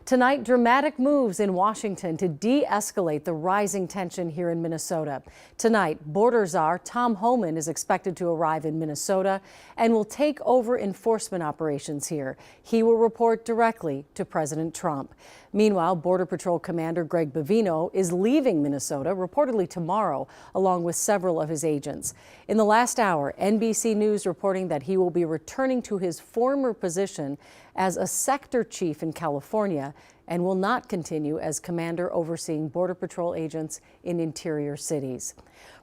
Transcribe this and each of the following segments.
Tonight, dramatic moves in Washington to de-escalate the rising tension here in Minnesota. Tonight, border czar Tom Homan is expected to arrive in Minnesota and will take over enforcement operations here. He will report directly to President Trump. Meanwhile, Border Patrol Commander Greg Bavino is leaving Minnesota reportedly tomorrow, along with several of his agents. In the last hour, NBC News reporting that he will be returning to his former position as a sector chief in California and will not continue as commander overseeing Border Patrol agents in interior cities.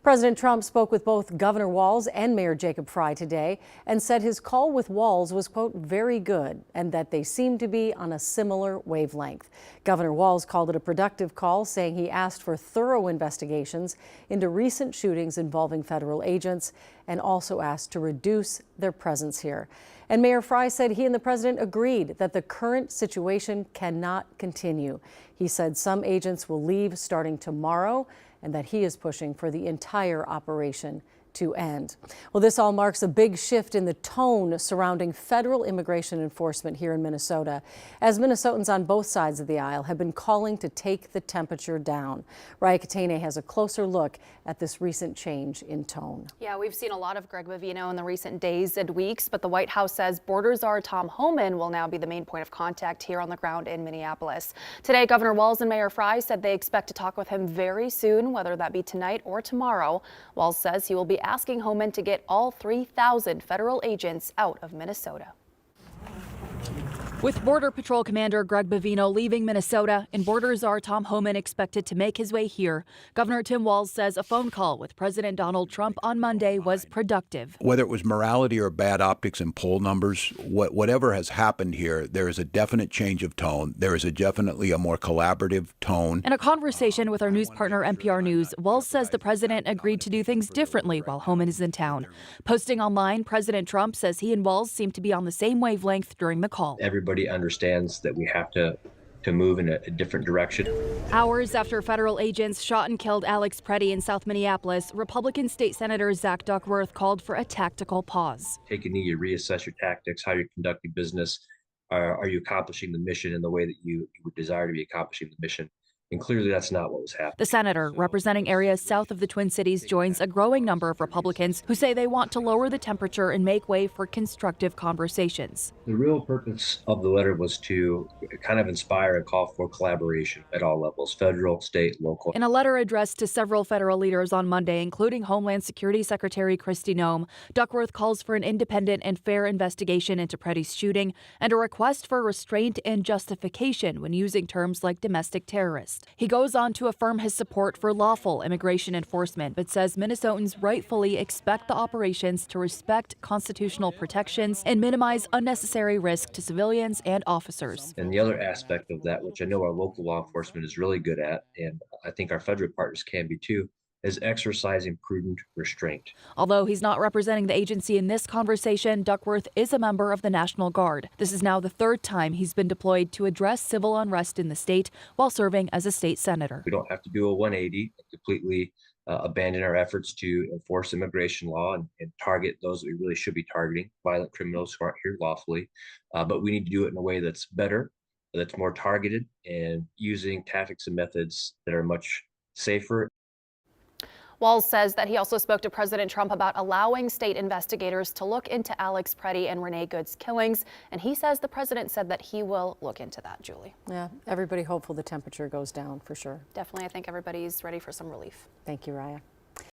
President Trump spoke with both Governor Walz and Mayor Jacob Frey today and said his call with Walz was, quote, very good, and that they seemed to be on a similar wavelength. Governor Walz called it a productive call, saying he asked for thorough investigations into recent shootings involving federal agents and also asked to reduce their presence here. And Mayor Frey said he and the president agreed that the current situation cannot continue. He said some agents will leave starting tomorrow and that he is pushing for the entire operation to end. Well, this all marks a big shift in the tone surrounding federal immigration enforcement here in Minnesota, as Minnesotans on both sides of the aisle have been calling to take the temperature down. Raya Katene has a closer look at this recent change in tone. Yeah, we've seen a lot of Greg Bavino in the recent days and weeks, but the White House says border czar Tom Homan will now be the main point of contact here on the ground in Minneapolis. Today, Governor Walz and Mayor Frey said they expect to talk with him very soon, whether that be tonight or tomorrow. Walz says he will be asking Homan to get all 3,000 federal agents out of Minnesota. With Border Patrol Commander Greg Bavino leaving Minnesota and border czar Tom Homan expected to make his way here, Governor Tim Walz says a phone call with President Donald Trump on Monday was productive. Whether it was morality or bad optics in poll numbers, whatever has happened here, there is a definite change of tone. There is definitely a more collaborative tone. In a conversation with our news partner NPR News, Walz says the president agreed to do things differently while Homan is in town. Posting online, President Trump says he and Walz seem to be on the same wavelength during the call. Everybody understands that we have to move in a different direction. Hours after federal agents shot and killed Alex Preddy in South Minneapolis, Republican State Senator Zach Duckworth called for a tactical pause. Take a knee, you reassess your tactics, how you're conducting business. Are you accomplishing the mission in the way that you would desire to be accomplishing the mission? And clearly that's not what was happening. The senator, representing areas south of the Twin Cities, joins a growing number of Republicans who say they want to lower the temperature and make way for constructive conversations. The real purpose of the letter was to kind of inspire and call for collaboration at all levels, federal, state, local. In a letter addressed to several federal leaders on Monday, including Homeland Security Secretary Kristi Noem, Duckworth calls for an independent and fair investigation into Preddy's shooting and a request for restraint and justification when using terms like domestic terrorist. He goes on to affirm his support for lawful immigration enforcement, but says Minnesotans rightfully expect the operations to respect constitutional protections and minimize unnecessary risk to civilians and officers. And the other aspect of that, which I know our local law enforcement is really good at, and I think our federal partners can be too, is exercising prudent restraint. Although he's not representing the agency in this conversation, Duckworth is a member of the National Guard. This is now the third time he's been deployed to address civil unrest in the state while serving as a state senator. We don't have to do a 180 and completely abandon our efforts to enforce immigration law and target those that we really should be targeting, violent criminals who aren't here lawfully. But we need to do it in a way that's better, that's more targeted, and using tactics and methods that are much safer. Walz says that he also spoke to President Trump about allowing state investigators to look into Alex Preddy and Renee Good's killings, and he says the president said that he will look into that, Julie. Yeah, everybody hopeful the temperature goes down for sure. Definitely, I think everybody's ready for some relief. Thank you, Raya.